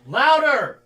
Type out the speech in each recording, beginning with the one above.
Louder!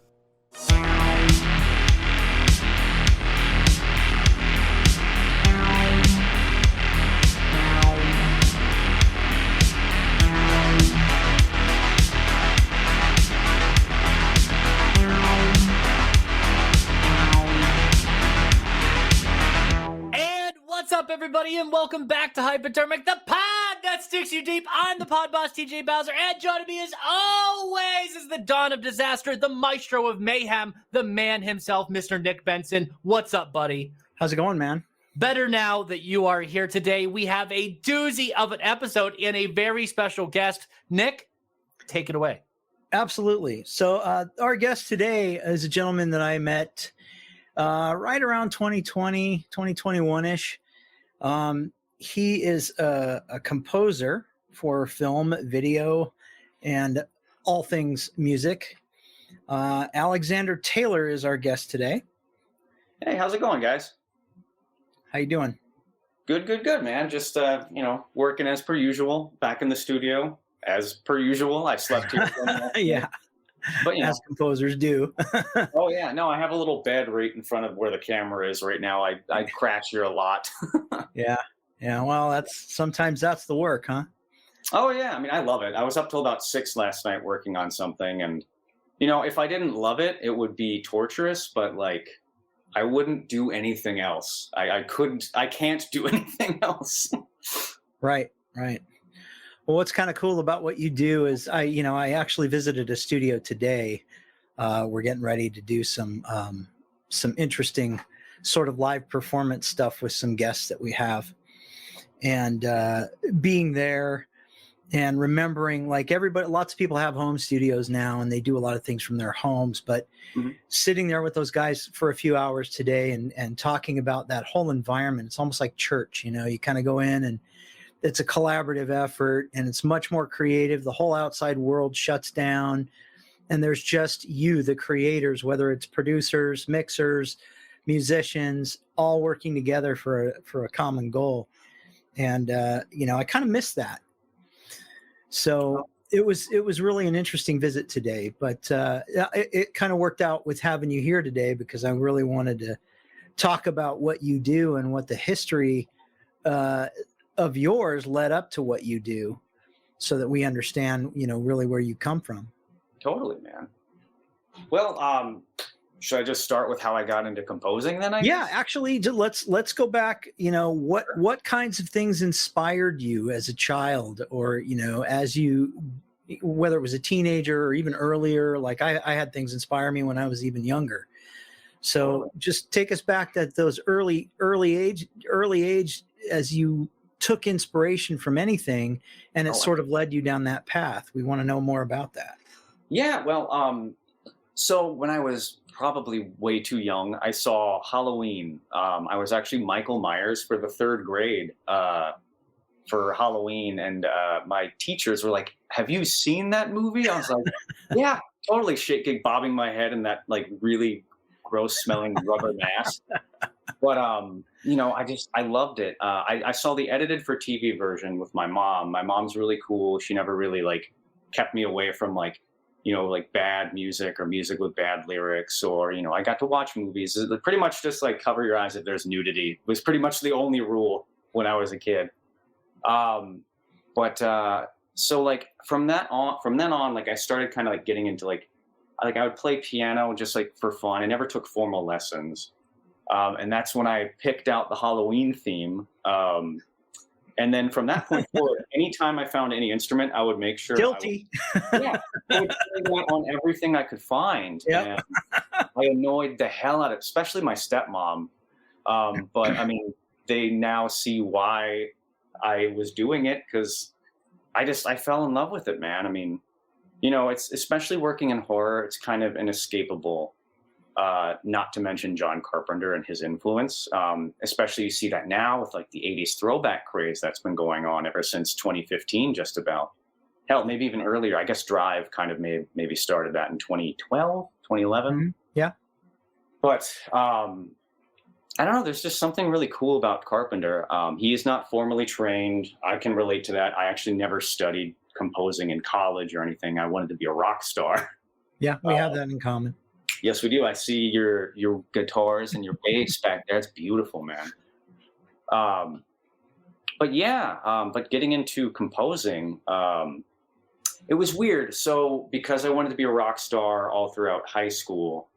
What's up, everybody, and welcome back to hyPODermic, the pod that sticks you deep. I'm the pod boss, T.J. Bowser, and joining me as always is the dawn of disaster, the maestro of mayhem, the man himself, Mr. Nick Benson. What's up, buddy? How's it going, man? Better now that you are here today. We have a doozy of an episode and a very special guest. Nick, take it away. Absolutely. So our guest today is a gentleman that I met right around 2020, 2021-ish. He is a composer for film, video, and all things music. Alexander Taylor is our guest today. Hey, how's it going, guys? How you doing? Good, man. Just, working as per usual, back in the studio as per usual. I slept here. Yeah. But, as composers do. Oh, yeah. No, I have a little bed right in front of where the camera is right now. I crash here a lot. Yeah. Well, sometimes that's the work, huh? Oh, yeah. I mean, I love it. I was up till about 6 last night working on something. And, if I didn't love it, it would be torturous. But, I wouldn't do anything else. I can't do anything else. Right. Well, what's kind of cool about what you do is I actually visited a studio today. We're getting ready to do some interesting sort of live performance stuff with some guests that we have, and being there and remembering, like, everybody, lots of people have home studios now and they do a lot of things from their homes, but sitting there with those guys for a few hours today and talking about that whole environment, it's almost like church. You kind of go in and it's a collaborative effort and it's much more creative. The whole outside world shuts down and there's just you, the creators, whether it's producers, mixers, musicians, all working together for a common goal. And, I kind of miss that. So it was really an interesting visit today, but it kind of worked out with having you here today because I really wanted to talk about what you do and what the history of yours led up to what you do, so that we understand, really where you come from. Totally, man. Well, should I just start with how I got into composing then? Yeah, actually, let's go back. What kinds of things inspired you as a child, or as you, whether it was a teenager or even earlier? Like I had things inspire me when I was even younger. So just take us back to those early age as you took inspiration from anything, and it sort of led you down that path. We want to know more about that. Yeah, well, so when I was probably way too young, I saw Halloween. I was actually Michael Myers for the 3rd grade for Halloween, and my teachers were like, "Have you seen that movie?" I was like, "Yeah, totally," shaking, bobbing my head in that really gross smelling rubber mask. But, I loved it. I saw the edited for TV version with my mom. My mom's really cool. She never really kept me away from bad music or music with bad lyrics, or, I got to watch movies. Pretty much just cover your eyes if there's nudity was pretty much the only rule when I was a kid. So from then on, I started kind of getting into I would play piano just for fun. I never took formal lessons. And that's when I picked out the Halloween theme. And then from that point forward, anytime I found any instrument, I would make sure I would play that on everything I could find. Yep. And I annoyed the hell out of, especially my stepmom. But I mean, they now see why I was doing it, because I fell in love with it, man. I mean, it's especially working in horror, it's kind of inescapable. Not to mention John Carpenter and his influence. Especially you see that now with the 80s throwback craze that's been going on ever since 2015, just about. Hell, maybe even earlier. I guess Drive kind of maybe started that in 2012, 2011. Mm-hmm. Yeah. But I don't know. There's just something really cool about Carpenter. He is not formally trained. I can relate to that. I actually never studied composing in college or anything. I wanted to be a rock star. Yeah, we have that in common. Yes, we do. I see your guitars and your bass back there. It's beautiful, man. Um, but yeah, but getting into composing, it was weird. So because I wanted to be a rock star all throughout high school,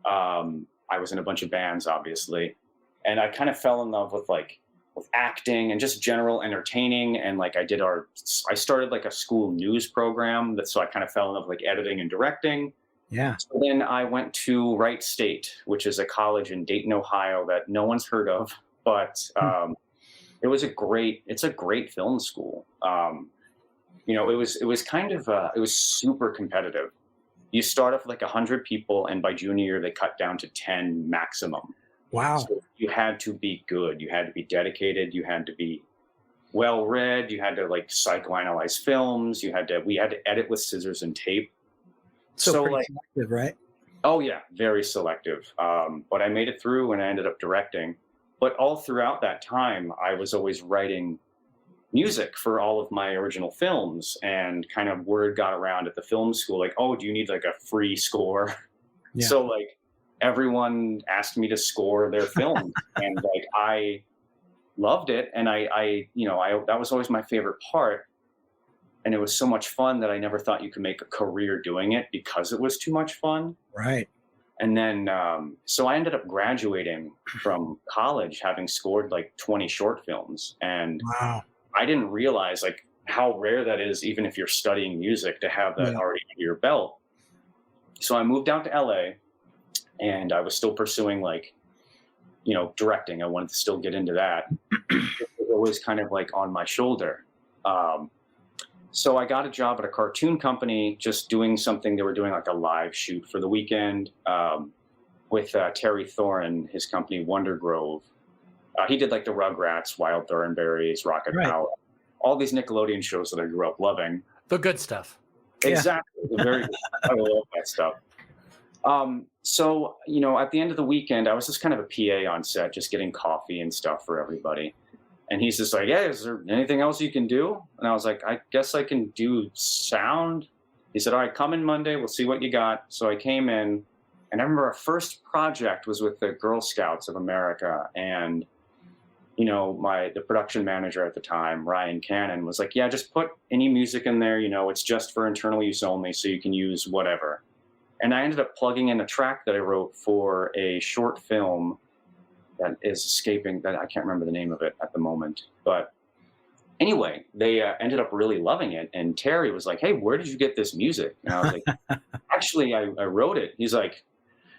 I was in a bunch of bands, obviously, and I kind of fell in love with with acting and just general entertaining. And like I started like a school news program so I kind of fell in love with like editing and directing. Yeah. So then I went to Wright State, which is a college in Dayton, Ohio that no one's heard of, but it's a great film school. It was kind of it was super competitive. You start off with like 100 people, and by junior year they cut down to 10 maximum. Wow. So you had to be good. You had to be dedicated. You had to be well read. You had to like psychoanalyze films. We had to edit with scissors and tape. So pretty like, selective, right? oh yeah, very selective. But I made it through, and I ended up directing. But all throughout that time, I was always writing music for all of my original films, and kind of word got around at the film school, like, oh, do you need like a free score? Yeah. So like everyone asked me to score their film, and like I loved it, and I that was always my favorite part. And it was so much fun that I never thought you could make a career doing it because it was too much fun. Right. And then, so I ended up graduating from college having scored like 20 short films. And Wow. I didn't realize like how rare that is, even if you're studying music, to have that already under your belt. So I moved out to LA, and I was still pursuing directing. I wanted to still get into that. It was always kind of like on my shoulder. So I got a job at a cartoon company, just doing something. They were doing like a live shoot for the weekend with Terry Thorin, his company Wonder Grove. He did like the Rugrats, Wild Thornberrys, Rocket Power, all these Nickelodeon shows that I grew up loving. The good stuff. Exactly. Very good. I love that stuff. So, at the end of the weekend, I was just kind of a PA on set, just getting coffee and stuff for everybody. And he's just like, "Hey, is there anything else you can do?" And I was like, "I guess I can do sound." He said, "All right, come in Monday. We'll see what you got." So I came in, and I remember our first project was with the Girl Scouts of America. And, the production manager at the time, Ryan Cannon, was like, "Yeah, just put any music in there. It's just for internal use only, so you can use whatever." And I ended up plugging in a track that I wrote for a short film that is escaping, that I can't remember the name of it at the moment. But anyway, they ended up really loving it. And Terry was like, "Hey, where did you get this music?" And I was like, "Actually, I wrote it." He's like,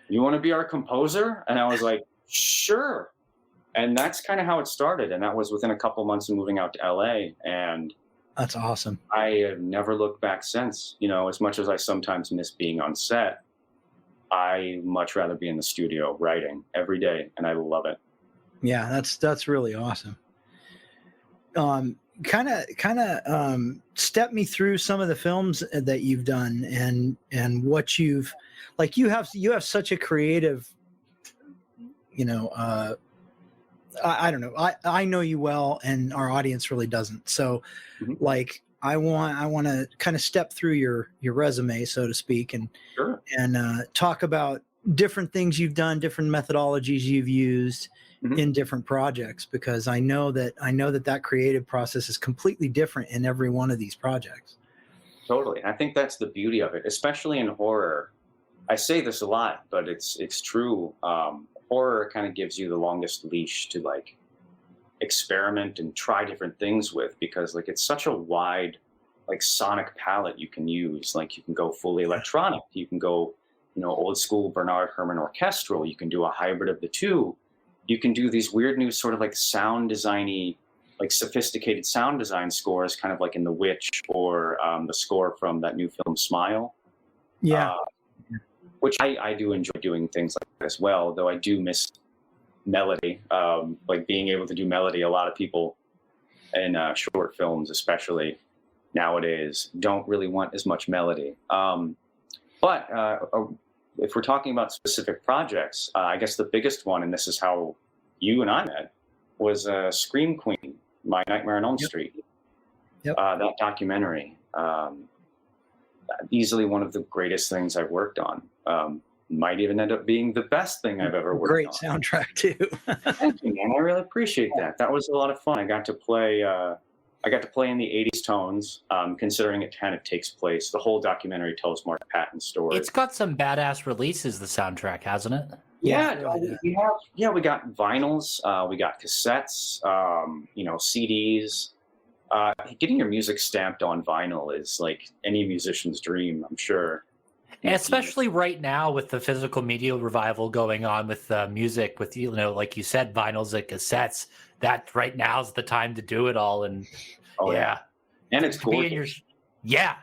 "You want to be our composer?" And I was like, "Sure." And that's kind of how it started. And that was within a couple months of moving out to LA. And that's awesome. I have never looked back since. As much as I sometimes miss being on set, I much rather be in the studio writing every day, and I love it. Yeah, that's really awesome. Kind of step me through some of the films that you've done and what you have such a creative, I don't know. I know you well, and our audience really doesn't. So, like, I want to kind of step through your resume, so to speak, and Sure. and talk about different things you've done, different methodologies you've used in different projects, because I know that creative process is completely different in every one of these projects. Totally. I think that's the beauty of it, especially in horror. I say this a lot, but it's true. Horror kind of gives you the longest leash to like experiment and try different things with, because like it's such a wide like sonic palette you can use. Like you can go fully electronic, you can go old school Bernard Herrmann orchestral, you can do a hybrid of the two, you can do these weird new sort of like sound designy, like sophisticated sound design scores, kind of like in The Witch, or the score from that new film Smile. Which I do enjoy doing things like that as well, though I do miss melody, like being able to do melody. A lot of people in short films, especially nowadays, don't really want as much melody. But if we're talking about specific projects, I guess the biggest one, and this is how you and I met, was Scream Queen, My Nightmare on Elm Street. Yep. That documentary. easily one of the greatest things I've worked on. Might even end up being the best thing I've ever worked Great on. soundtrack too. Thank you, man. I really appreciate that. That was a lot of fun. I got to play in the 80s tones, considering it kind of takes place. The whole documentary tells Mark Patton's story. It's got some badass releases, the soundtrack, hasn't it? Yeah, we got vinyls, we got cassettes, CDs. Getting your music stamped on vinyl is like any musician's dream, I'm sure. And especially right now with the physical media revival going on with music, with, like you said, vinyls and cassettes, that right now is the time to do it all. And and it's gorgeous. Yeah.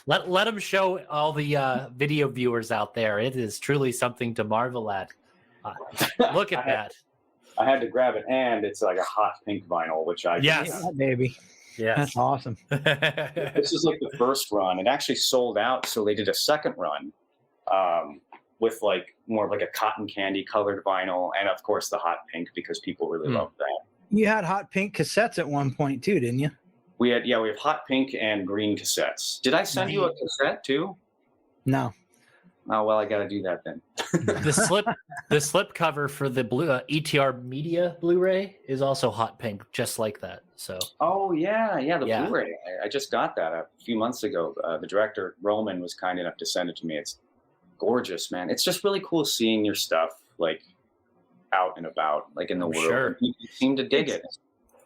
Let them show all the video viewers out there. It is truly something to marvel at. Look at that. I had to grab it, and it's like a hot pink vinyl, which yeah, baby. Yeah, that's awesome. This is like the first run. It actually sold out, so they did a second run with like more of like a cotton candy colored vinyl, and of course the hot pink because people really love that. You had hot pink cassettes at one point too, didn't you? We have hot pink and green cassettes. Did I send you a cassette too? No. Oh well, I got to do that then. The slip cover for the blue ETR Media Blu-ray is also hot pink, just like that. So. Oh yeah, the Blu-ray. I just got that a few months ago. The director Roman was kind enough to send it to me. It's gorgeous, man. It's just really cool seeing your stuff like out and about, like in the world. Sure. You seem to dig it.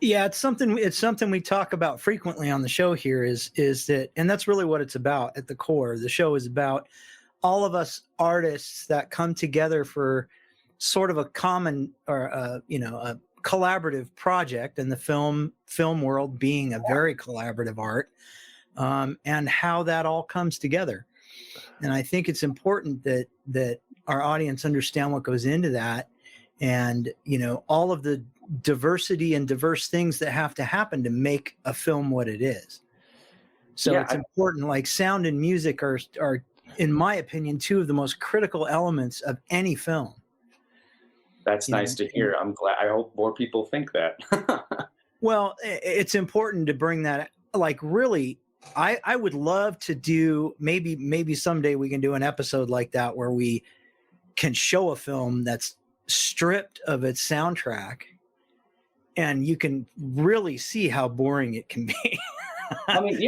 Yeah, it's something we talk about frequently on the show here. Is that, and that's really what it's about at the core. The show is about all of us artists that come together for sort of a common or a collaborative project, and the film world being a very collaborative art, and how that all comes together. And I think it's important that our audience understand what goes into that, and all of the diversity and diverse things that have to happen to make a film what it is. So it's important. Like sound and music are, in my opinion, two of the most critical elements of any film. That's nice to hear. I'm glad. I hope more people think that. Well, it's important to bring that. Like, really, I would love to do. Maybe someday we can do an episode like that where we can show a film that's stripped of its soundtrack, and you can really see how boring it can be. I mean,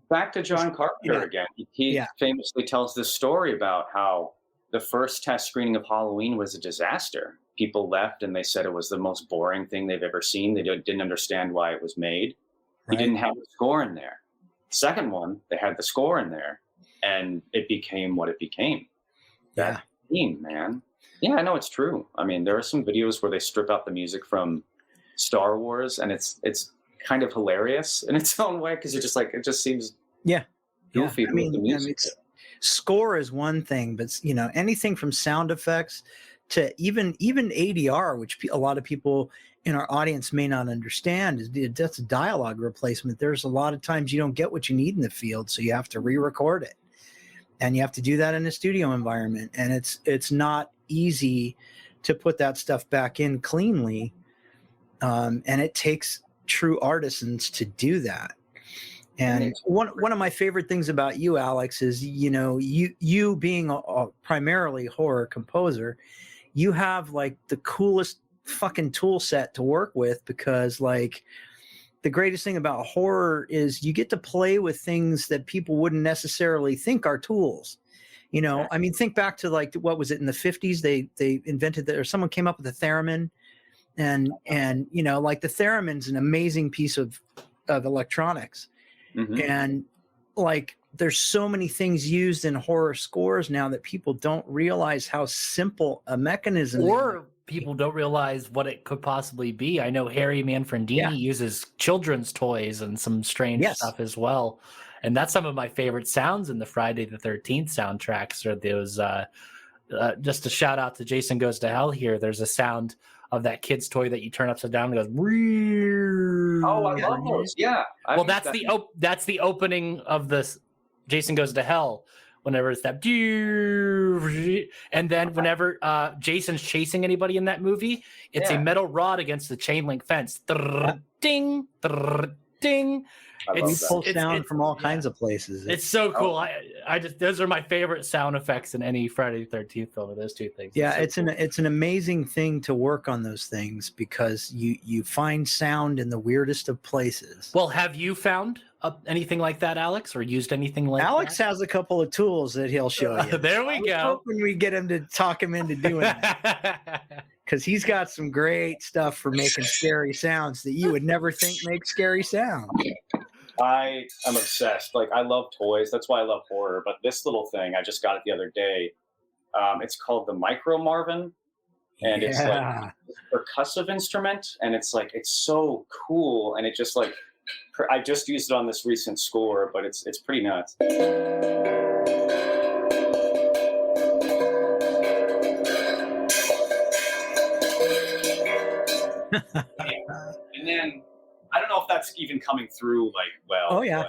back to John Carpenter again. He famously tells this story about how the first test screening of Halloween was a disaster. People left and they said it was the most boring thing they've ever seen. They didn't understand why it was made. He didn't have the score in there. Second one, they had the score in there, and it became what it became. That theme, man. Yeah, I know it's true. I mean, there are some videos where they strip out the music from Star Wars, and it's kind of hilarious in its own way, because you're just like, it just seems goofy with the music. Score is one thing, but anything from sound effects to even ADR, which a lot of people in our audience may not understand, that's a dialogue replacement. There's a lot of times you don't get what you need in the field, so you have to re-record it, and you have to do that in a studio environment, and it's not easy to put that stuff back in cleanly, and it takes true artisans to do that. And one of my favorite things about you, Alex, is you being a primarily horror composer, you have like the coolest fucking tool set to work with, because like the greatest thing about horror is you get to play with things that people wouldn't necessarily think are tools. I mean, think back to like, what was it in the 50s? They invented that, or someone came up with a theremin, and like the theremin's an amazing piece of electronics. Mm-hmm. And like, there's so many things used in horror scores now that people don't realize how simple a mechanism is. Or people don't realize what it could possibly be. I know Harry Manfredini uses children's toys and some strange stuff as well. And that's some of my favorite sounds in the Friday the 13th soundtracks, are those, just a shout out to Jason Goes to Hell here. There's a sound of that kid's toy that you turn upside down and goes. Oh, I love those. Yeah. Well, that's the opening of this Jason Goes to Hell. Whenever it's that, and then whenever Jason's chasing anybody in that movie, it's a metal rod against the chain link fence. Ding, interesting. I love It's that. Pull sound from all yeah. kinds of places. It's so cool. I just those are my favorite sound effects in any Friday the 13th film. Are those two things? Yeah, it's so cool. it's an amazing thing to work on those things because you find sound in the weirdest of places. Well, have you found anything like that, Alex, or used anything like Alex that? has a couple of tools that he'll show you. There we go. When we get him to talk him into doing that, because he's got some great stuff for making scary sounds that you would never think make scary sounds. I am obsessed. Like, I love toys. That's why I love horror. But this little thing, I just got it the other day. It's called the Micro Marvin, and it's like a percussive instrument, and it's so cool, and it just like I just used it on this recent score, but it's pretty nuts. And then I don't know if that's even coming through like well. Oh yeah.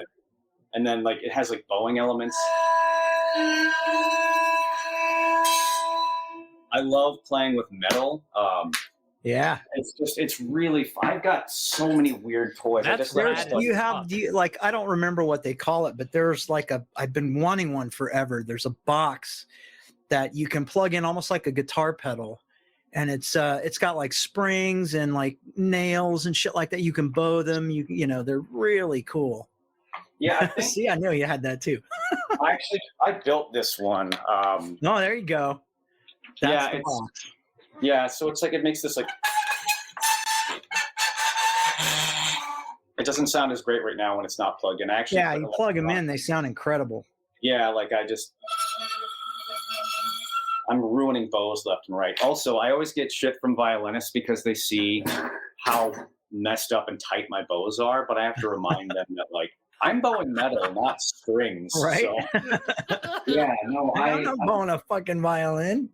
And then like it has like bowing elements. I love playing with metal. Yeah. It's really. I've got so many weird toys. Like I don't remember what they call it, but there's like I've been wanting one forever. There's a box that you can plug in almost like a guitar pedal, and it's got like springs and like nails and shit like that. You can bow them. You know they're really cool. Yeah. See, I knew you had that too. I built this one. Oh, there you go. That's the box. Yeah, so it's like it makes this like. It doesn't sound as great right now when it's not plugged in. You plug them in, they sound incredible. Yeah, like I'm ruining bows left and right. Also, I always get shit from violinists because they see how messed up and tight my bows are, but I have to remind them that like I'm bowing metal, not strings. Right? So, yeah, no, I'm not bowing a fucking violin.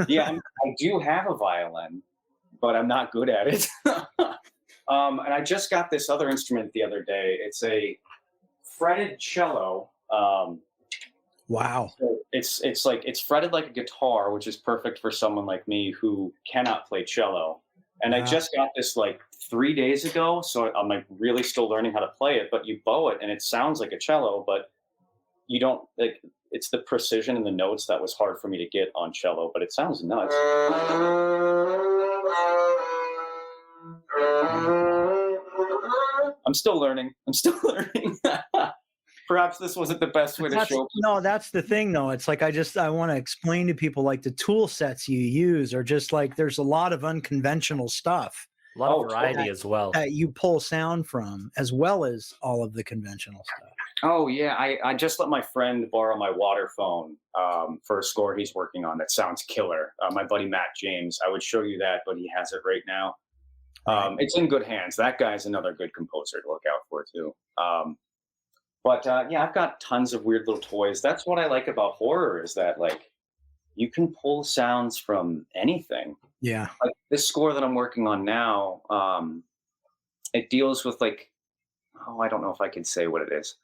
Yeah, I do have a violin, but I'm not good at it. And I just got this other instrument the other day. It's a fretted cello. Wow. So it's fretted like a guitar, which is perfect for someone like me who cannot play cello. And I just got this like 3 days ago, so I'm like really still learning how to play it. But you bow it, and it sounds like a cello, but you don't like. It's the precision in the notes that was hard for me to get on cello, but it sounds nuts. I'm still learning. Perhaps this wasn't the best way to show. No, that's the thing, though. It's like I want to explain to people like the tool sets you use are just like there's a lot of unconventional stuff. A lot of variety as well that you pull sound from, as well as all of the conventional stuff. Oh yeah, I just let my friend borrow my water phone for a score he's working on that sounds killer. My buddy Matt James. I would show you that, but he has it right now. It's in good hands. That guy's another good composer to look out for too. But I've got tons of weird little toys. That's what I like about horror is that like you can pull sounds from anything. Yeah. Like this score that I'm working on now, it deals with like, I don't know if I can say what it is.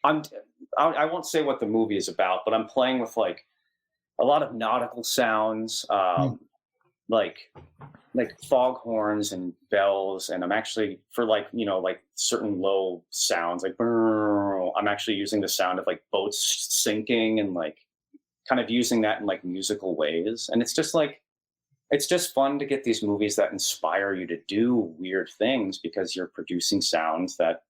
I won't say what the movie is about, but I'm playing with like a lot of nautical sounds, like foghorns and bells, and I'm actually for like like certain low sounds like I'm actually using the sound of like boats sinking and like kind of using that in like musical ways, and it's just fun to get these movies that inspire you to do weird things because you're producing sounds that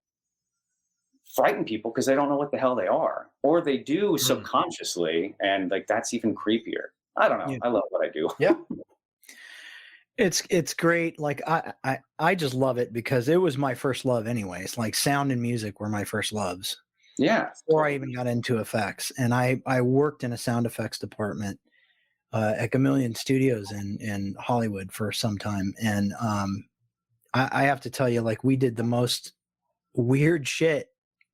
frighten people because they don't know what the hell they are, or they do subconsciously, and like that's even creepier. I don't know. Yeah. I love what I do. Yeah. It's great. Like I just love it because it was my first love anyways. Like sound and music were my first loves. Yeah. Before I even got into effects. And I worked in a sound effects department at Chameleon Studios in Hollywood for some time. And I have to tell you, like we did the most weird shit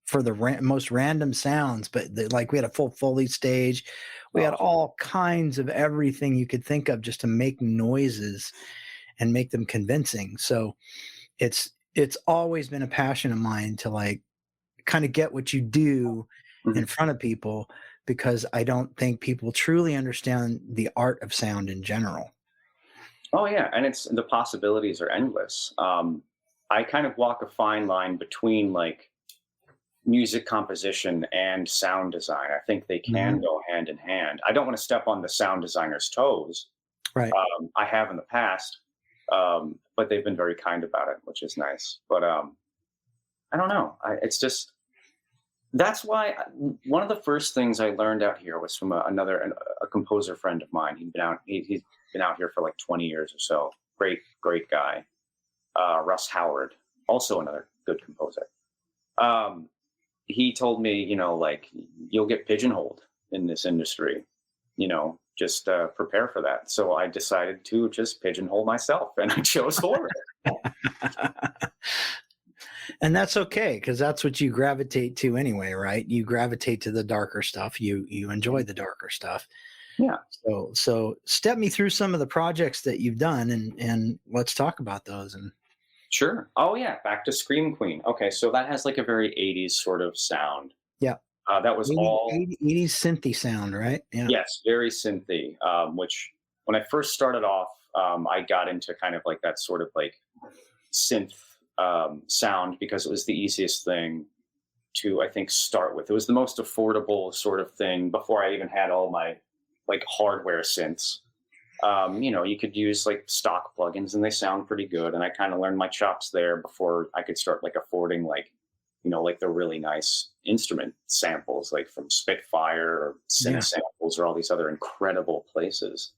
for the most random sounds, but like we had a full Foley stage. We had all kinds of everything you could think of just to make noises and make them convincing. So it's always been a passion of mine to like kind of get what you do in front of people, because I don't think people truly understand the art of sound in general. Oh yeah. And the possibilities are endless. I kind of walk a fine line between like music composition and sound design. I think they can go hand in hand. I don't want to step on the sound designer's toes. Right. I have in the past, but they've been very kind about it, which is nice. But I don't know. It's just that's why one of the first things I learned out here was from a composer friend of mine. He's been out here for like 20 years or so. Great guy. Russ Howard, also another good composer. He told me, you know, like you'll get pigeonholed in this industry, you know, just prepare for that. So I decided to just pigeonhole myself, and I chose horror. And that's okay, because that's what you gravitate to anyway, right? You gravitate to the darker stuff. You enjoy the darker stuff. Yeah. So step me through some of the projects that you've done, and let's talk about those. And Sure. Oh yeah, back to Scream Queen. Okay, so that has like a very 80s sort of sound. yeah, That was 80, all 80s synthy sound, right? Yeah. yes, very synthy. Which when I first started off, I got into kind of like that sort of like synth sound because it was the easiest thing to, I think, start with. It was the most affordable sort of thing before I even had all my like hardware synths. You know, you could use like stock plugins and they sound pretty good. And I kind of learned my chops there before I could start like affording like, you know, like the really nice instrument samples, like from Spitfire or synth samples or all these other incredible places.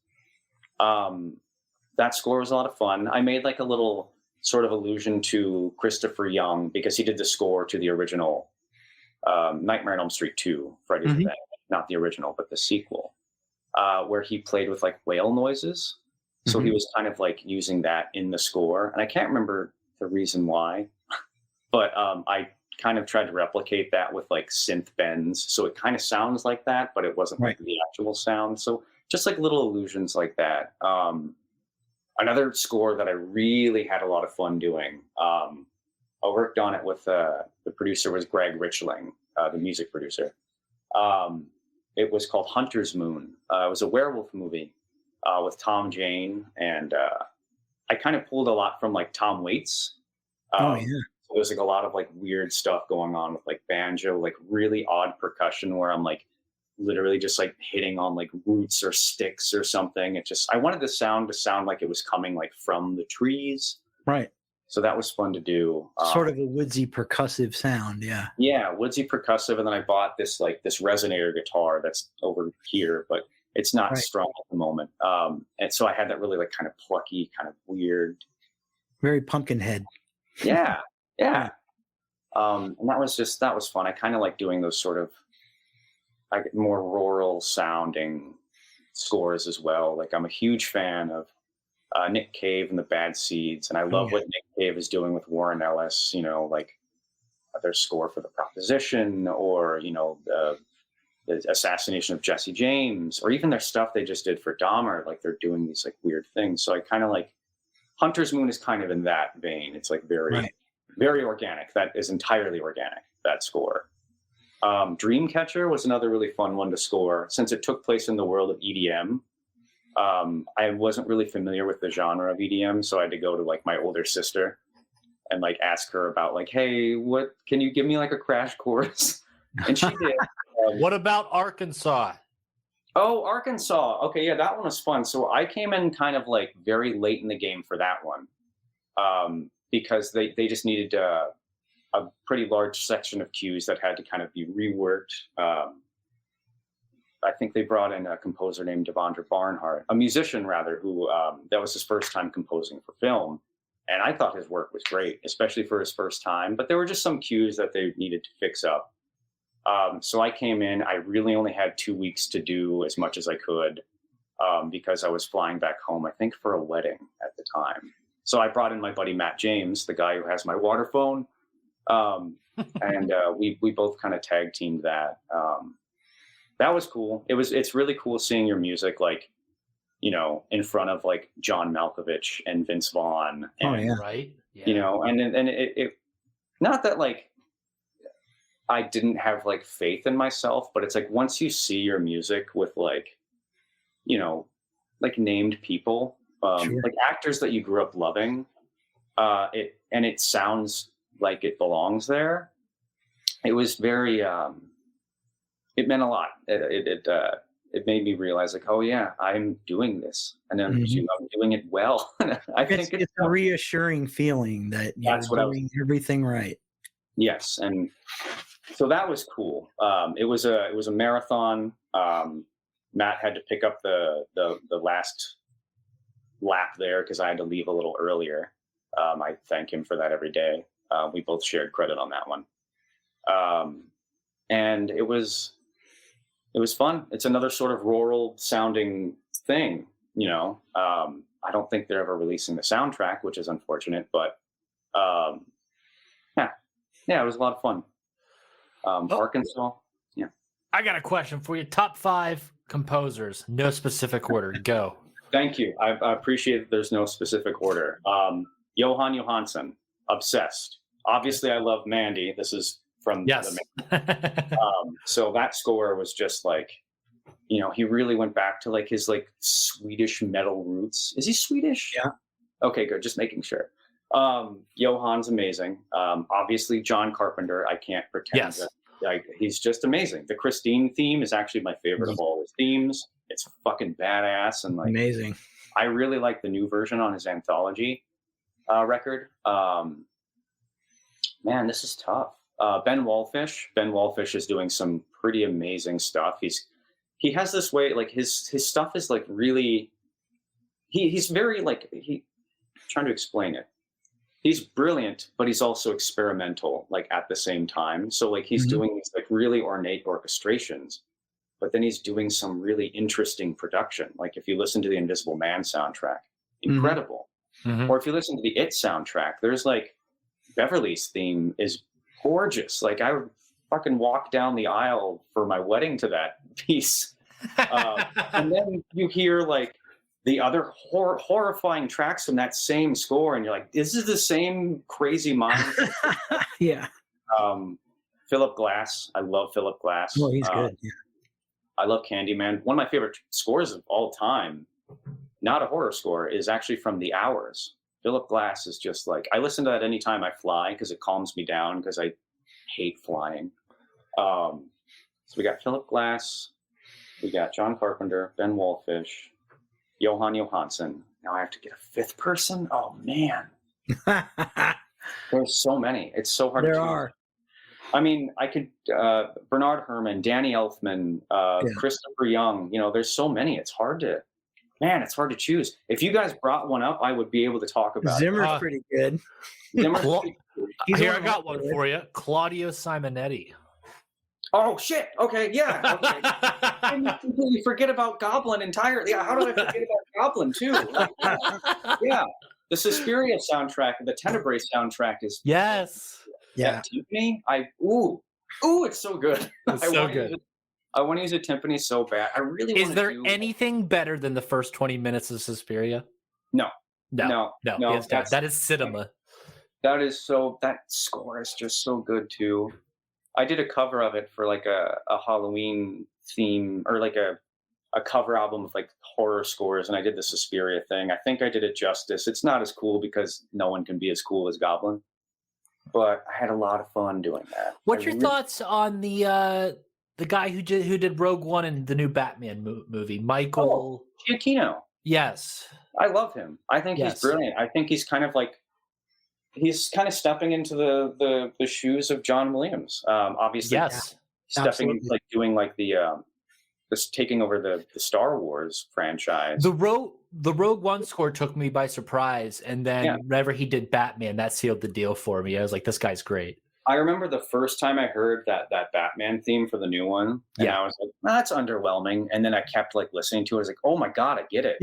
That score was a lot of fun. I made like a little sort of allusion to Christopher Young because he did the score to the original Nightmare on Elm Street 2, Freddy's Revenge, not the original, but the sequel. Where he played with like whale noises. So he was kind of like using that in the score. And I can't remember the reason why, but I kind of tried to replicate that with like synth bends. So it kind of sounds like that, but it wasn't like the actual sound. So just like little illusions like that. Another score that I really had a lot of fun doing. I worked on it with the producer was Greg Richling, the music producer. It was called Hunter's Moon. It was a werewolf movie with Tom Jane, and I kind of pulled a lot from like Tom Waits. So there's like a lot of like weird stuff going on with like banjo, like really odd percussion where I'm like literally just like hitting on like roots or sticks or something. I wanted the sound to sound like it was coming like from the trees. Right. So that was fun to do. Sort of a woodsy percussive sound, yeah. Yeah, woodsy percussive, and then I bought this resonator guitar that's over here, but it's not strong at the moment. And so I had that really like kind of plucky, kind of weird, very Pumpkinhead. Yeah. And that was fun. I kind of like doing those sort of like more rural sounding scores as well. Like I'm a huge fan of Nick Cave and the Bad Seeds, and I love what Nick Cave is doing with Warren Ellis, you know, like their score for The Proposition, or you know, the assassination of Jesse James, or even their stuff they just did for Dahmer. Like they're doing these like weird things. So I kind of like Hunter's Moon is kind of in that vein. It's like very organic. That is entirely organic, that score. Dreamcatcher was another really fun one to score since it took place in the world of EDM. I wasn't really familiar with the genre of EDM, so I had to go to like my older sister and like ask her about like, hey, what can you give me like a crash course? And she did. What about Arkansas? Oh, Arkansas. Okay, yeah, that one was fun. So I came in kind of like very late in the game for that one because they just needed a pretty large section of cues that had to kind of be reworked. I think they brought in a composer named Devondra Barnhart, a musician rather, who that was his first time composing for film. And I thought his work was great, especially for his first time. But there were just some cues that they needed to fix up. So I came in, I really only had 2 weeks to do as much as I could because I was flying back home, I think for a wedding at the time. So I brought in my buddy Matt James, the guy who has my water phone. And we both kind of tag teamed that. That was cool. It's really cool seeing your music, like, you know, in front of like John Malkovich and Vince Vaughn. And, Right. Yeah. You know, and it not that like I didn't have like faith in myself, but it's like once you see your music with like, you know, like named people, like actors that you grew up loving, it sounds like it belongs there. It was very it meant a lot. It made me realize, like, oh yeah, I'm doing this, and then I'm doing it well. I think it's a reassuring feeling that you're doing everything right. Yes, and so that was cool. It was a marathon. Matt had to pick up the last lap there because I had to leave a little earlier. I thank him for that every day. We both shared credit on that one. And it was fun. It's another sort of rural sounding thing, you know. I don't think they're ever releasing the soundtrack, which is unfortunate, but yeah, it was a lot of fun. Arkansas. Yeah. I got a question for you. Top 5 composers, no specific order. Go. Thank you. I appreciate that there's no specific order. Johan Johansson, obsessed. Obviously, I love Mandy. This is from so that score was just like, you know, he really went back to like his like Swedish metal roots. Is he Swedish? Yeah. Okay, good. Just making sure. Johan's amazing. Obviously, John Carpenter. I can't pretend that he's just amazing. The Christine theme is actually my favorite of all his themes. It's fucking badass and like amazing. I really like the new version on his anthology record. Man, this is tough. Ben Wallfish. Ben Wallfish is doing some pretty amazing stuff. He has this way, like his stuff is like really. He's very like trying to explain it. He's brilliant, but he's also experimental, like at the same time. So like he's doing these like really ornate orchestrations, but then he's doing some really interesting production. Like if you listen to the Invisible Man soundtrack, incredible. Or if you listen to the It soundtrack, there's like Beverly's theme is gorgeous. Like I would fucking walk down the aisle for my wedding to that piece. And then you hear like the other horrifying tracks from that same score, and you're like, this is the same crazy mind. Yeah. Philip Glass. I love Philip Glass. Well, he's good. Yeah. I love Candyman. One of my favorite scores of all time, not a horror score, is actually from The Hours. Philip Glass is just like, I listen to that anytime I fly because it calms me down because I hate flying. So we got Philip Glass, we got John Carpenter, Ben Wallfish, Johan Johansson. Now I have to get a 5th person? Oh, man. There's so many. It's so hard to choose. There are. I mean, I could, Bernard Herrmann, Danny Elfman, Christopher Young, you know, there's so many. It's hard to choose. If you guys brought one up, I would be able to talk about Zimmer's pretty good. Zimmer's pretty good. Here, I got one for you. Claudio Simonetti. Oh, shit. Okay, yeah. Okay. I completely forget about Goblin entirely. Yeah, how did I forget about Goblin, too? Yeah. The Suspiria soundtrack, the Tenebrae soundtrack is... Yes. Yeah. Timpani, it's so good. It's so good. I want to use a timpani so bad. I really want to. Is there anything better than the first 20 minutes of Suspiria? No. That is cinema. That score is just so good too. I did a cover of it for like a Halloween theme, or like a cover album of like horror scores, and I did the Suspiria thing. I think I did it justice. It's not as cool because no one can be as cool as Goblin, but I had a lot of fun doing that. What's your thoughts on the guy who did Rogue One and the new Batman movie, Michael Giacchino? Yes, I love him. I think he's brilliant. I think he's kind of stepping into the shoes of John Williams. Obviously, stepping into like doing like this taking over the Star Wars franchise. The Rogue One score took me by surprise, and then whenever he did Batman, that sealed the deal for me. I was like, this guy's great. I remember the first time I heard that Batman theme for the new one, and I was like, that's underwhelming. And then I kept like listening to it. I was like, oh my God, I get it.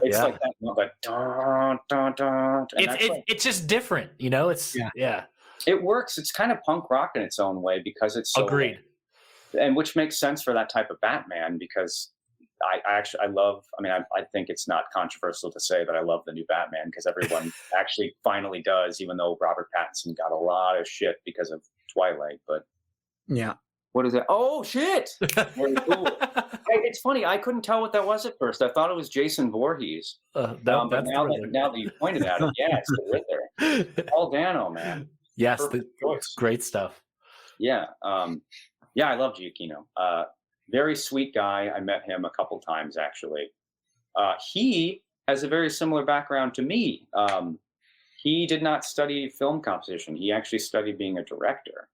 It's like that, like dun, dun, dun. It's just different, you know? It works. It's kind of punk rock in its own way because it's so agreed. And which makes sense for that type of Batman because I think it's not controversial to say that I love the new Batman because everyone actually finally does, even though Robert Pattinson got a lot of shit because of Twilight. But What is it? Oh shit! Very cool. It's funny. I couldn't tell what that was at first. I thought it was Jason Voorhees. But now that you pointed at it, yeah, it's the Riddler. Paul Dano, man. Yes, Perfect choice. Great stuff. Yeah. Yeah, I love Giacchino. Very sweet guy. I met him a couple times, actually. He has a very similar background to me. He did not study film composition. He actually studied being a director.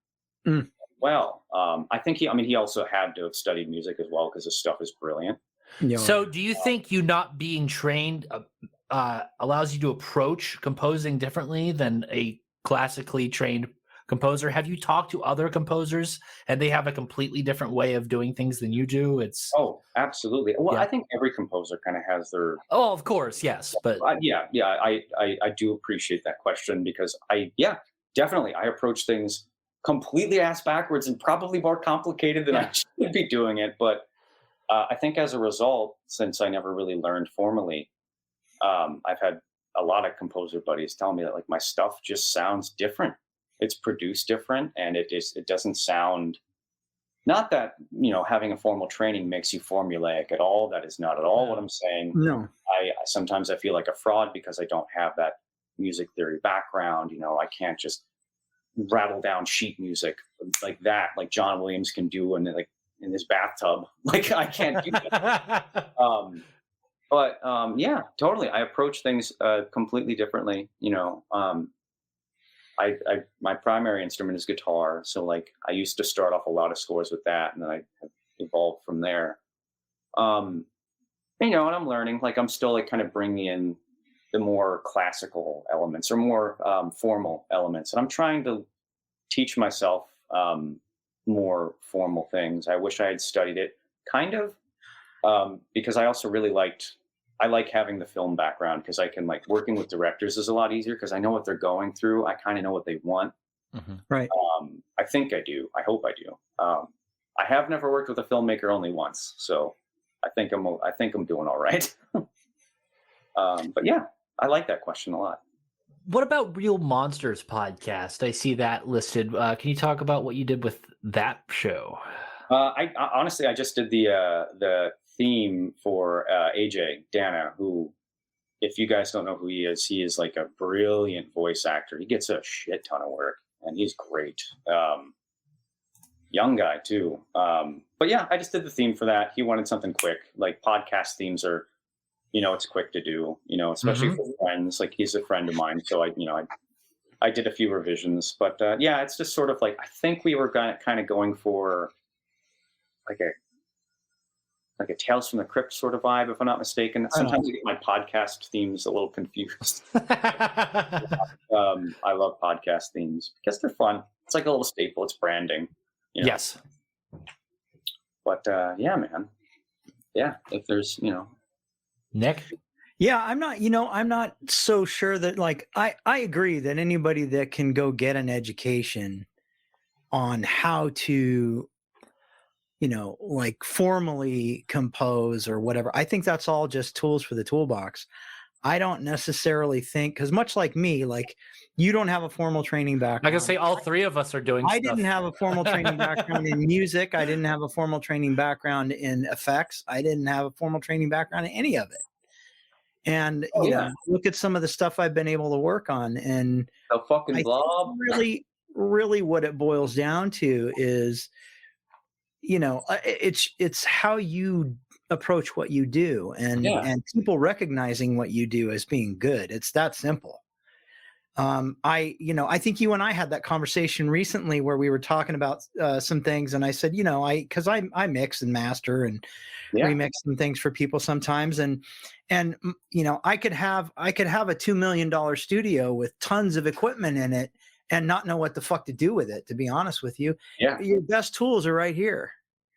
Well, I think he also had to have studied music as well because his stuff is brilliant. Yeah. So do you think you not being trained allows you to approach composing differently than a classically trained composer? Have you talked to other composers and they have a completely different way of doing things than you do? Absolutely. Well, I think every composer kind of has their. Oh, of course, yes, but I do appreciate that question because definitely I approach things completely ass backwards and probably more complicated than I should be doing it. But I think as a result, since I never really learned formally, I've had a lot of composer buddies tell me that like my stuff just sounds different. It's produced different, and it doesn't sound. Not that having a formal training makes you formulaic at all. That is not at all what I'm saying. No. Sometimes I feel like a fraud because I don't have that music theory background. I can't just rattle down sheet music like that, like John Williams can do in his bathtub. Like I can't do that. But totally. I approach things completely differently. My primary instrument is guitar, so like I used to start off a lot of scores with that, and then I have evolved from there. And I'm learning. Like I'm still like kind of bringing in the more classical elements or more formal elements, and I'm trying to teach myself more formal things. I wish I had studied it, kind of, because I also really I like having the film background because I can like working with directors is a lot easier because I know what they're going through. I kind of know what they want. Mm-hmm. Right. I think I do. I hope I do. I have never worked with a filmmaker only once, so I think I'm doing all right. But yeah, I like that question a lot. What about Real Monsters podcast? I see that listed. Can you talk about what you did with that show? I honestly, I just did the theme for AJ Dana, who, if you guys don't know who he is like a brilliant voice actor. He gets a shit ton of work, and he's great. Young guy too. But yeah, I just did the theme for that. He wanted something quick. Like podcast themes are, it's quick to do. Especially for friends. Like he's a friend of mine, so I did a few revisions. But it's just sort of like I think we were kind of going for like a Tales from the Crypt sort of vibe, if I'm not mistaken. Sometimes I get my podcast themes a little confused. I love podcast themes because they're fun. It's like a little staple. It's branding. Yes. But man. Yeah, if there's, Nick? Yeah, I'm not so sure that like I agree that anybody that can go get an education on how to like formally compose or whatever. I think that's all just tools for the toolbox. I don't necessarily think, because much like me, like you don't have a formal training background. I can say all three of us are doing I stuff. didn't have a formal training background in music. I didn't have a formal training background in effects. I didn't have a formal training background in any of it. And look at some of the stuff I've been able to work on. And the fucking blob. Really what it boils down to is, it's how you approach what you do and people recognizing what you do as being good. It's that simple. I think you and I had that conversation recently where we were talking about some things, and I said, because I mix and master and remix some things for people sometimes, and I could have a $2 million studio with tons of equipment in it and not know what the fuck to do with it, to be honest with you. Yeah. Your best tools are right here.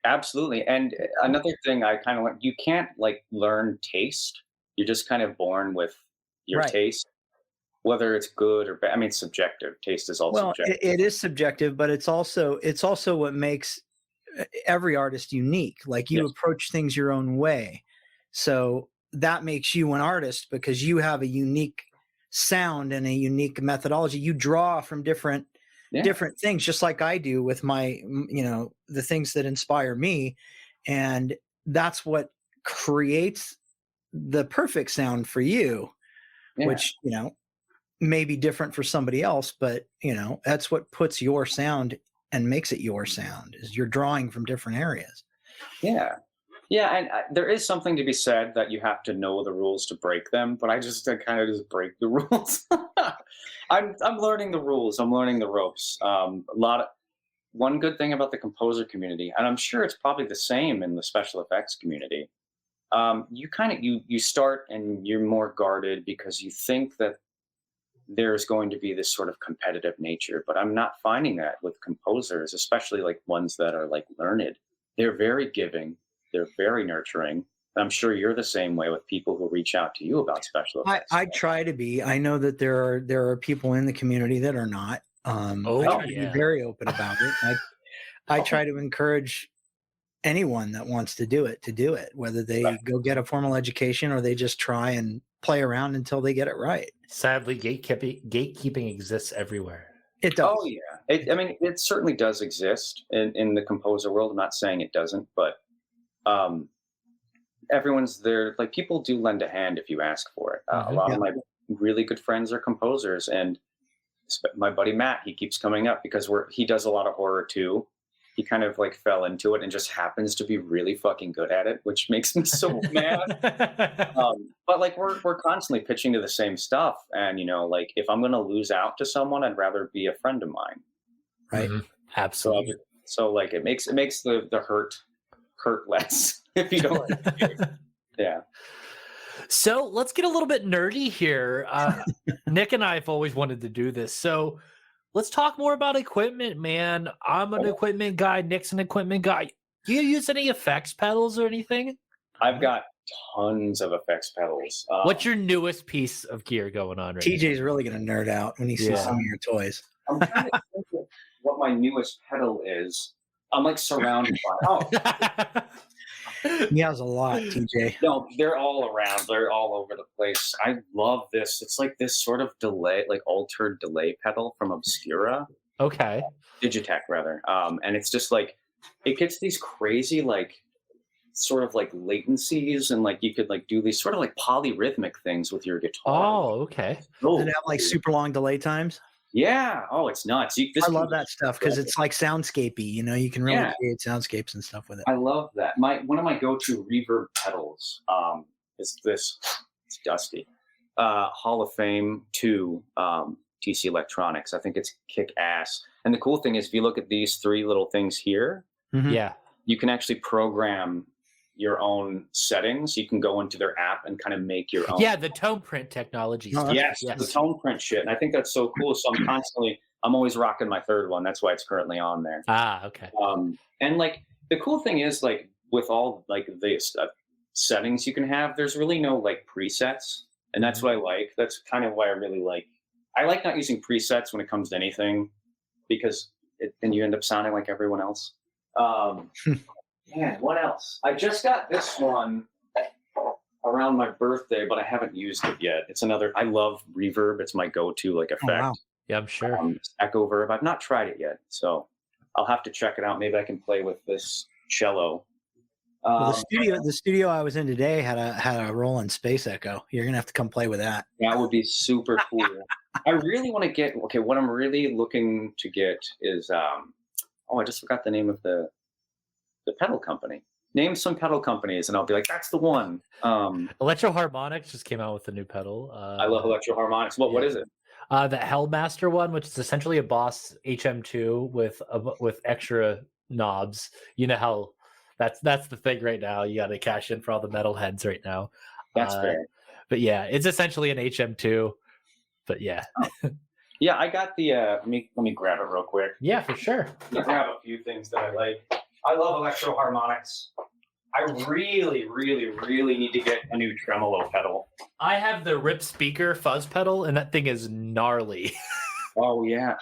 Absolutely. And another thing I kind of you can't like learn taste. You're just kind of born with your taste, whether it's good or bad. I mean, it's subjective. Taste is all subjective. It is subjective, but it's also what makes every artist unique. Like you approach things your own way. So that makes you an artist because you have a unique sound and a unique methodology. You draw from different different things, just like I do with my, the things that inspire me. And that's what creates the perfect sound for you, which, may be different for somebody else, but that's what puts your sound and makes it your sound, is you're drawing from different areas. Yeah. Yeah, and there is something to be said that you have to know the rules to break them, but I kind of just break the rules. I'm learning the rules. I'm learning the ropes. One good thing about the composer community, and I'm sure it's probably the same in the special effects community. You start and you're more guarded because you think that there's going to be this sort of competitive nature, but I'm not finding that with composers, especially like ones that are like learned. They're very giving. They're very nurturing. And I'm sure you're the same way with people who reach out to you about special effects. I try to be. I know that there are people in the community that are not. I try to be very open about it. I try to encourage anyone that wants to do it, whether they go get a formal education or they just try and play around until they get it right. Sadly, gatekeeping exists everywhere. It does. Oh yeah. It certainly does exist in the composer world. I'm not saying it doesn't, but everyone's there. Like, people do lend a hand if you ask for it. A lot of my really good friends are composers, and my buddy Matt, he keeps coming up because he does a lot of horror too. He kind of like fell into it and just happens to be really fucking good at it, which makes me so mad. But like we're constantly pitching to the same stuff, and like if I'm gonna lose out to someone, I'd rather be a friend of mine. Right. Mm-hmm. Absolutely. So like it makes the hurt less if you don't. Yeah. So let's get a little bit nerdy here. Nick and I have always wanted to do this. So let's talk more about equipment, man. I'm an equipment guy. Nick's an equipment guy. Do you use any effects pedals or anything? I've got tons of effects pedals. What's your newest piece of gear going on right TJ's really going to nerd out when he sees some of your toys. I'm trying to think of what my newest pedal is. I'm like surrounded by He has a lot, TJ. No, they're all around. They're all over the place. I love this. It's like this sort of delay, like altered delay pedal from Obscura. Okay. Digitech, rather. And it's just like, it gets these crazy, like, sort of like latencies, and like you could like do these sort of like polyrhythmic things with your guitar. Oh, okay. Does it have like super long delay times? Yeah. Oh, it's nuts. I love that stuff because it's like soundscapey. You can really create soundscapes and stuff with it. I love that. One of my go-to reverb pedals is this. It's dusty. Hall of Fame 2 TC Electronics. I think it's kick ass. And the cool thing is, if you look at these three little things here, you can actually program your own settings. You can go into their app and kind of make your own. Yeah, the tone print technology. Yes, the tone print shit. And I think that's so cool. So I'm always rocking my third one. That's why it's currently on there. Ah, okay. And like the cool thing is, like with all like the settings you can have, there's really no like presets. And that's what I like. That's kind of why I like not using presets when it comes to anything, because then you end up sounding like everyone else. Man, what else? I just got this one around my birthday, but I haven't used it yet. It's another. I love reverb. It's my go-to like effect. Oh, wow. Yeah, I'm sure. Echo verb. I've not tried it yet, so I'll have to check it out. Maybe I can play with this cello. Well, the studio I was in today had a Roland Space Echo. You're gonna have to come play with that. That would be super cool. I really want to get. Okay, what I'm really looking to get is. I just forgot the name of the pedal company. Name some pedal companies, and I'll be like, that's the one. Electro Harmonics just came out with a new pedal. I love Electro Harmonics. What is it? The Hellmaster one, which is essentially a Boss HM2 with extra knobs. You know how that's the thing right now. You got to cash in for all the metalheads right now. That's fair. But yeah, it's essentially an HM2. But yeah. Yeah, I got the. Let me grab it real quick. Yeah, for sure. I grab a few things that I like. I love Electro Harmonics. I really, really, really need to get a new tremolo pedal. I have the Rip Speaker fuzz pedal, and that thing is gnarly. Oh yeah,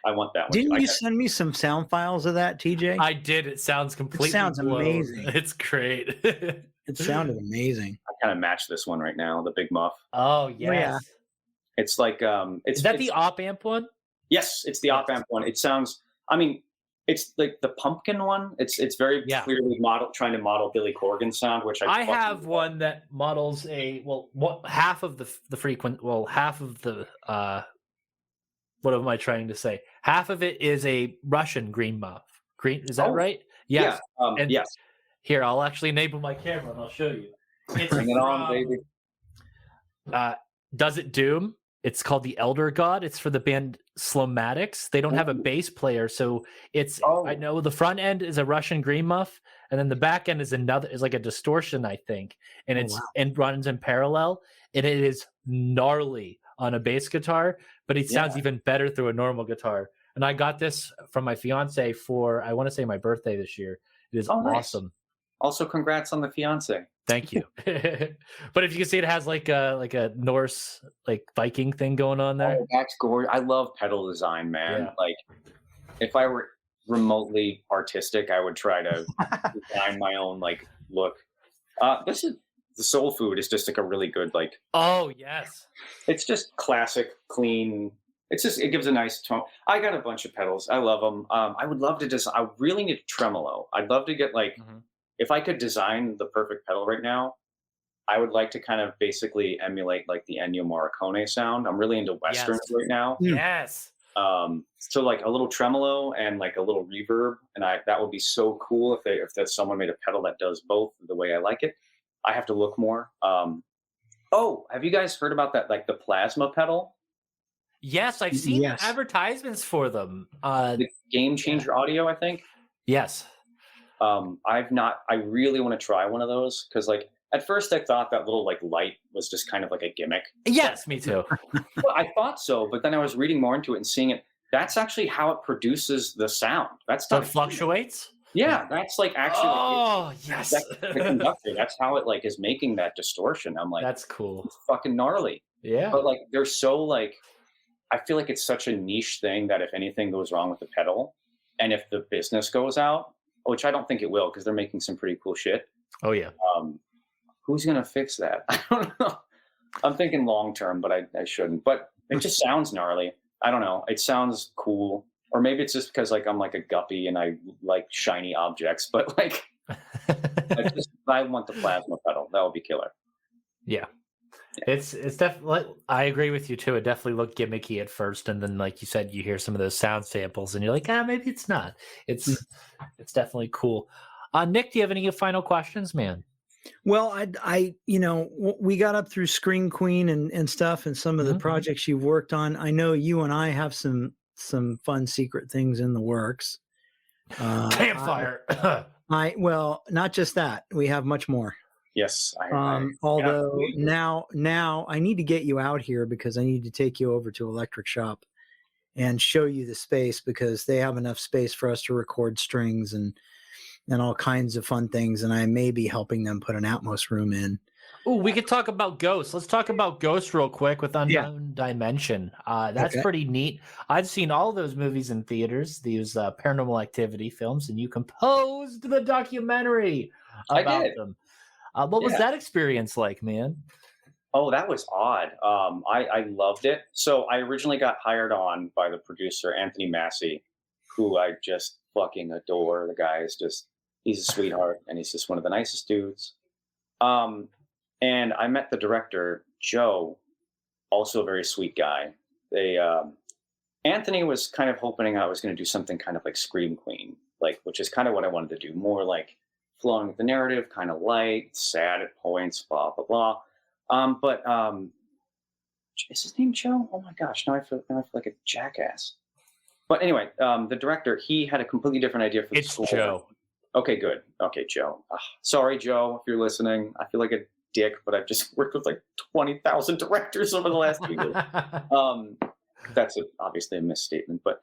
I want that one. Didn't you send me some sound files of that, TJ? I did. It sounds completely. It sounds amazing. It's great. It sounded amazing. I kind of match this one right now, the Big Muff. Oh yes. Oh, yeah. It's like is that the op amp one? Yes, it's the op amp one. It sounds. I mean, it's like the pumpkin one. It's very clearly trying to model Billy Corgan's sound, which I have one that models half of half of the what am I trying to say? Half of it is a Russian green muff. Green, is that right? Yes. Yeah. Yes. Here, I'll actually enable my camera and I'll show you. It's Bring it on, baby. Does It Doom? It's called the Elder God. It's for the band Slomatics. They don't have a bass player, so it's. I know the front end is a Russian green muff, and then the back end is like a distortion, I think, and and runs in parallel, and it is gnarly on a bass guitar, but it sounds even better through a normal guitar. And I got this from my fiance for, I want to say, my birthday this year. It is awesome. Nice. Also, congrats on the fiance. Thank you. But if you can see, it has like a Norse Viking thing going on there. Oh, that's gorgeous. I love pedal design, man. Yeah. Like, if I were remotely artistic, I would try to design my own look. This is the Soul Food is just like a really good Oh yes. It's just classic, clean. It gives a nice tone. I got a bunch of pedals. I love them. I would love to I really need a tremolo. I'd love to get if I could design the perfect pedal right now, I would like to kind of basically emulate the Ennio Morricone sound. I'm really into westerns right now. Yes. So a little tremolo and a little reverb, and that would be so cool if someone made a pedal that does both the way I like it. I have to look more. Have you guys heard about that the plasma pedal? Yes, I've seen advertisements for them. The Game Changer Audio, I think. Yes. I really want to try one of those because at first I thought that little light was just kind of like a gimmick. Yes, me too. Well, I thought so, but then I was reading more into it and seeing it. That's actually how it produces the sound. That's so it fluctuates. Yeah, that's actually. Oh yes. The conductor. That's how it is making that distortion. I'm that's cool. It's fucking gnarly. Yeah. But they're so I feel like it's such a niche thing that if anything goes wrong with the pedal, and if the business goes out, which I don't think it will because they're making some pretty cool shit. Oh yeah. Who's gonna fix that? I don't know. I'm thinking long term, but I shouldn't. But it just sounds gnarly. I don't know. It sounds cool, or maybe it's just because I'm a guppy and I like shiny objects. But I want the plasma pedal. That would be killer. Yeah. It's definitely. I agree with you too. It definitely looked gimmicky at first, and then, like you said, you hear some of those sound samples, and you're like, maybe it's not. It's definitely cool. Nick, do you have any final questions, man? Well, we got up through Screen Queen and stuff, and some of the projects you've worked on. I know you and I have some fun secret things in the works. Campfire. Well, not just that. We have much more. Yes. Although now I need to get you out here because I need to take you over to Electric Shop and show you the space because they have enough space for us to record strings and all kinds of fun things. And I may be helping them put an Atmos room in. Oh, we could talk about Ghost. Let's talk about Ghost real quick with Unknown Dimension. That's pretty neat. I've seen all those movies in theaters, these Paranormal Activity films, and you composed the documentary about them. What was that experience like, man? Oh, that was odd. I loved it. So I originally got hired on by the producer, Anthony Massey, who I just fucking adore. The guy is he's a sweetheart, and he's just one of the nicest dudes. And I met the director, Joe, also a very sweet guy. Anthony was kind of hoping I was going to do something kind of like Scream Queen, which is kind of what I wanted to do, more flowing with the narrative, kind of light, sad at points, blah, blah, blah. But is his name Joe? Oh my gosh, now I feel like a jackass. But anyway, the director, he had a completely different idea for the score. It's Joe. Okay, good. Okay, Joe. Sorry, Joe, if you're listening. I feel like a dick, but I've just worked with 20,000 directors over the last few years. That's obviously a misstatement, but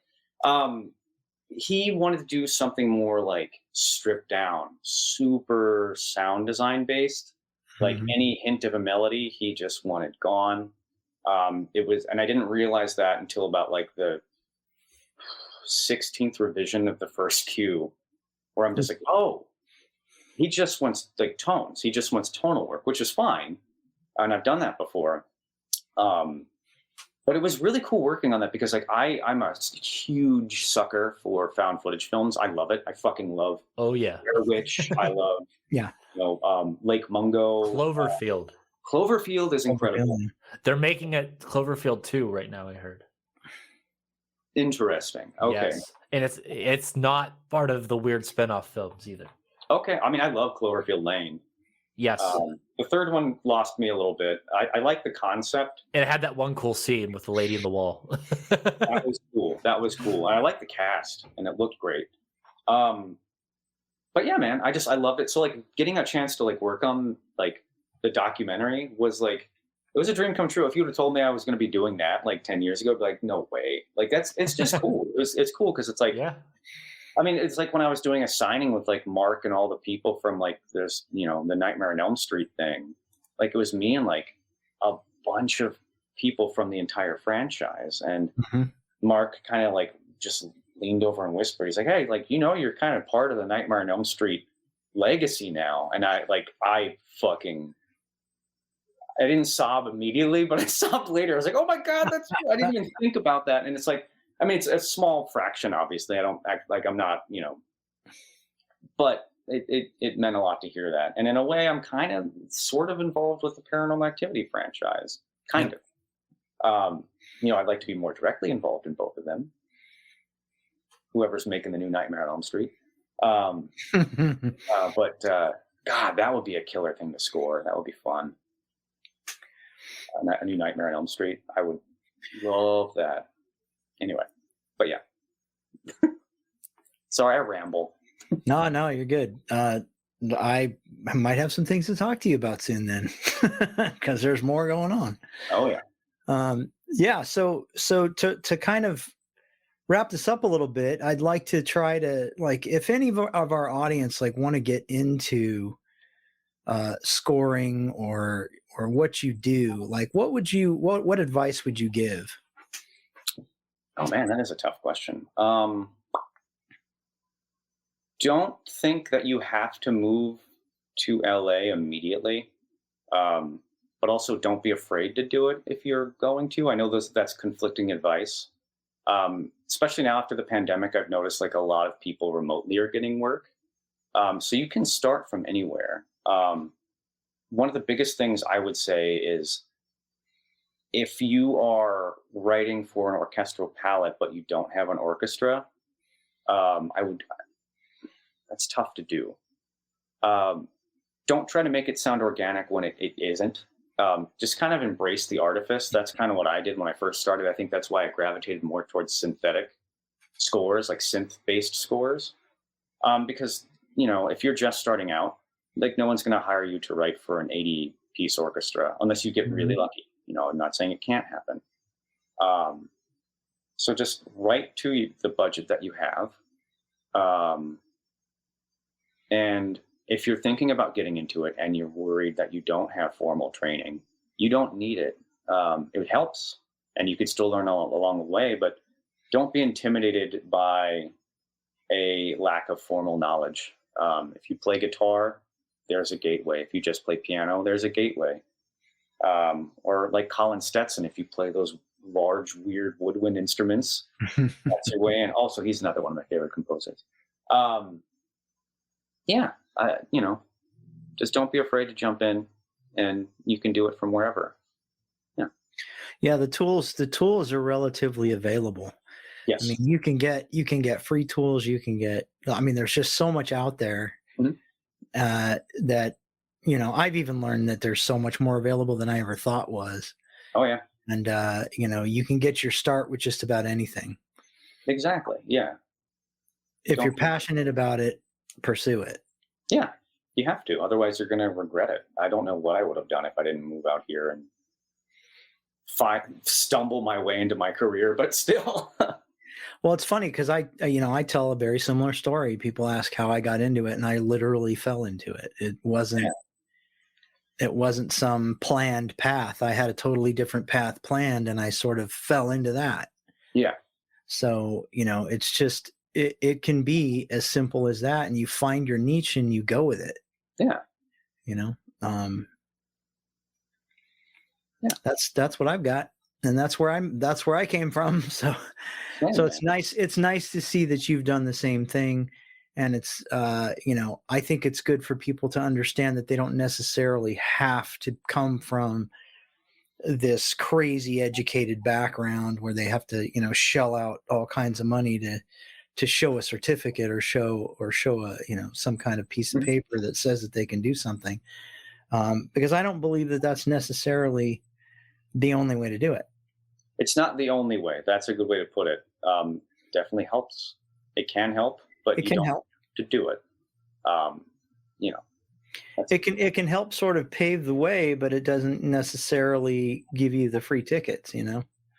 he wanted to do something more stripped down, super sound design based. Any hint of a melody, he just wanted gone. And I didn't realize that until about the 16th revision of the first cue, where I'm just he just wants tones. He just wants tonal work, which is fine. And I've done that before. But But it was really cool working on that because like I'm a huge sucker for found footage films. I love it. I fucking love Oh yeah, Blair Witch. I love Yeah. Lake Mungo. Cloverfield. Cloverfield is incredible. They're making a Cloverfield 2 right now, I heard. Interesting. Okay. Yes. And it's not part of the weird spin-off films either. Okay. I mean, I love Cloverfield Lane. Yes. The third one lost me a little bit. I like the concept. And it had that one cool scene with the lady in the wall. That was cool. That was cool. And I like the cast, and it looked great. But yeah, man, I loved it. So like getting a chance to like work on like the documentary was like, it was a dream come true. If you would have told me I was going to be doing that like 10 years ago, I'd be like, no way. Like it's just cool. It's cool because it's like, Yeah. I mean, it's like when I was doing a signing with like Mark and all the people from like this, the Nightmare on Elm Street thing. Like it was me and like a bunch of people from the entire franchise. And Mark kind of like just leaned over and whispered, he's like, hey, like, you're kind of part of the Nightmare on Elm Street legacy now. And I didn't sob immediately, but I sobbed later. I was like, oh my God, that's I didn't even think about that. And it's like, I mean, it's a small fraction, obviously. I don't act like I'm not, but it meant a lot to hear that. And in a way, I'm kind of sort of involved with the Paranormal Activity franchise, kind of. I'd like to be more directly involved in both of them. Whoever's making the new Nightmare on Elm Street. But God, that would be a killer thing to score. That would be fun. A new Nightmare on Elm Street. I would love that. Anyway, but yeah. Sorry, I ramble. No, you're good. I might have some things to talk to you about soon then, because there's more going on. Oh yeah. Yeah. So to kind of wrap this up a little bit, I'd like to try to like, if any of our audience like want to get into scoring or what you do, like what advice would you give? Oh man, that is a tough question. Don't think that you have to move to LA immediately, but also don't be afraid to do it if you're going to. I know that's conflicting advice, especially now after the pandemic. I've noticed like a lot of people remotely are getting work, so you can start from anywhere. One of the biggest things I would say is, if you are writing for an orchestral palette, but you don't have an orchestra, that's tough to do. Don't try to make it sound organic when it isn't. Just kind of embrace the artifice. That's kind of what I did when I first started. I think that's why I gravitated more towards synthetic scores, like synth-based scores. Because, if you're just starting out, like no one's going to hire you to write for an 80-piece orchestra unless you get really lucky. I'm not saying it can't happen. So just write to the budget that you have. And if you're thinking about getting into it and you're worried that you don't have formal training, you don't need it. It helps, and you could still learn along the way, but don't be intimidated by a lack of formal knowledge. If you play guitar, there's a gateway. If you just play piano, there's a gateway. Or like Colin Stetson, if you play those large, weird woodwind instruments, that's your way in. Also, he's another one of my favorite composers. Just don't be afraid to jump in, and you can do it from wherever. Yeah, the tools are relatively available. Yes. I mean, you can get free tools. There's just so much out there that, I've even learned that there's so much more available than I ever thought was. Oh yeah. And, you can get your start with just about anything. Exactly. Yeah. If you're passionate about it, pursue it. Yeah, you have to. Otherwise, you're going to regret it. I don't know what I would have done if I didn't move out here and stumble my way into my career, but still. Well, it's funny because I tell a very similar story. People ask how I got into it, and I literally fell into it. It wasn't some planned path. I had a totally different path planned, and I sort of fell into that. Yeah. So, it's just, it can be as simple as that, and you find your niche and you go with it. Yeah. That's what I've got. and that's where I came from. So it's nice to see that you've done the same thing. And it's I think it's good for people to understand that they don't necessarily have to come from this crazy educated background where they have to shell out all kinds of money to show a certificate or show a some kind of piece of paper that says that they can do something, because I don't believe that that's necessarily the only way to do it. It's not the only way. That's a good way to put it. Definitely helps. It can help, but It can help to do it. It can help sort of pave the way, but it doesn't necessarily give you the free tickets.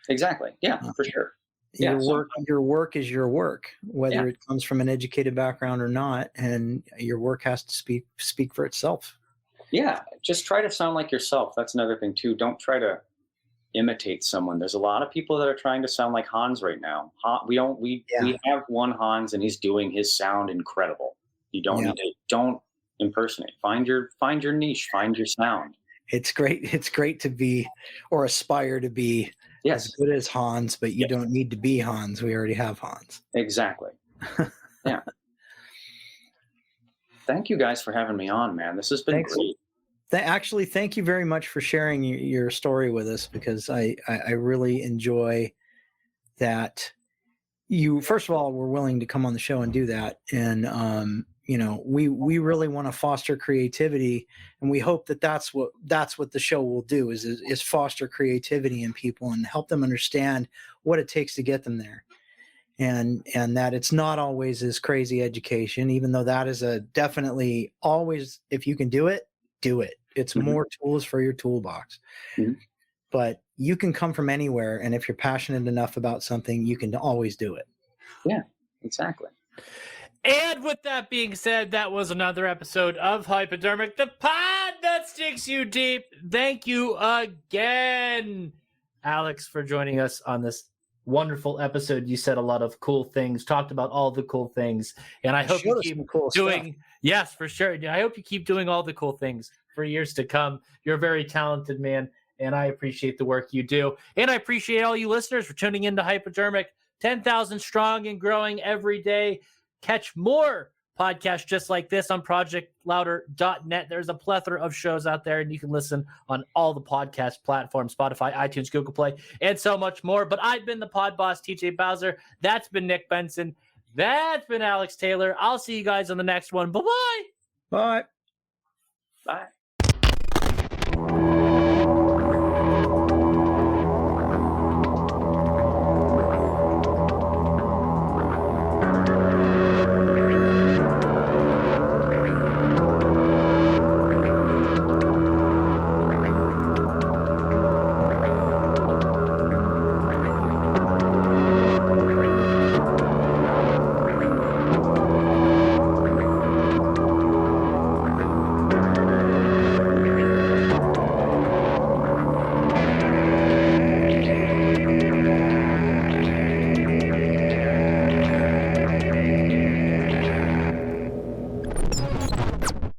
Exactly. Yeah, for sure. Your work is your work, whether it comes from an educated background or not, and your work has to speak for itself. Yeah, just try to sound like yourself. That's another thing too. Don't try to imitate someone. There's a lot of people that are trying to sound like Hans right now. We have one Hans, and he's doing his sound incredible. You don't need to impersonate. Find your niche. Find your sound. It's great to be or aspire to be as good as Hans, but you don't need to be Hans. We already have Hans. Exactly. Yeah. Thank you guys for having me on, man. This has been great. Actually, thank you very much for sharing your story with us, because I really enjoy that you, first of all, were willing to come on the show and do that. And, we really want to foster creativity, and we hope that that's what the show will do is foster creativity in people and help them understand what it takes to get them there. And that it's not always this crazy education, even though that is definitely always, if you can do it, do it. It's more tools for your toolbox. But you can come from anywhere, and if you're passionate enough about something, you can always do it. Yeah, exactly. And with that being said, that was another episode of HyPODermic, the pod that sticks you deep. Thank you again, Alex, for joining us on this wonderful episode. You said a lot of cool things, talked about all the cool things, and I hope you keep doing stuff. Yes, for sure. I hope you keep doing all the cool things for years to come. You're a very talented man, and I appreciate the work you do. And I appreciate all you listeners for tuning into HyPODermic, 10,000 strong and growing every day. Catch more podcasts just like this on projectlouder.net. There's a plethora of shows out there, and you can listen on all the podcast platforms, Spotify, iTunes, Google Play, and so much more. But I've been the pod boss, TJ Bowser. That's been Nick Benson. That's been Alex Taylor. I'll see you guys on the next one. Bye-bye. Bye. Bye.